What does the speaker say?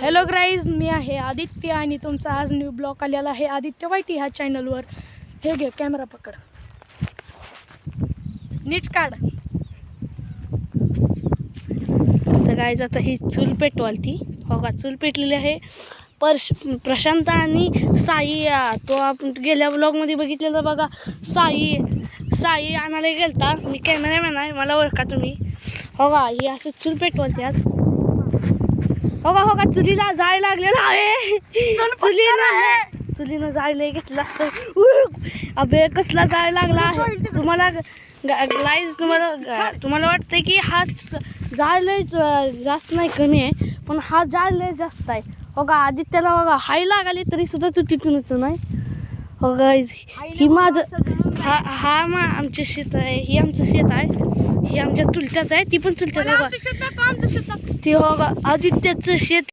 Hello guys, मी आहे आदित्य आणि तुमचा आज न्यू ब्लॉग आलेला आहे आदित्य वाईटी ह्या चॅनलवर. हे घे कॅमेरा पकड, नीट काढ. तर गाईज आता ही चूल पेटवाल ती हो का, चूल पेटलेली आहे. प्रशांत आणि साई, तो आपण गेल्या ब्लॉगमध्ये बघितलेला बघा. साई आणायला गेलता. मी कॅमेरामॅन आहे, मला ओळखा तुम्ही. हो का, ही असं चूल पेटवाल आज. हो का चुलीला जाळ लागलेला आहे. चुलीनं जाळ लय घेतला. अबे कसला जाळ लागला आहे. तुम्हाला वाटतंय की हा जाळ लय जास्त नाही, कमी आहे, पण हा जाळ लय जास्त आहे. हो का, आदित्याला बघा हाय लागाली तरी सुद्धा तू तिथूनच नाही. हो गाईज, ही माझं हा आमचं शेत आहे. ही आमचं शेत आहे. ही आमच्या चुलत्याच आहे. ती पण चुलत्याच आहे. ती हो का आदित्याचं शेत.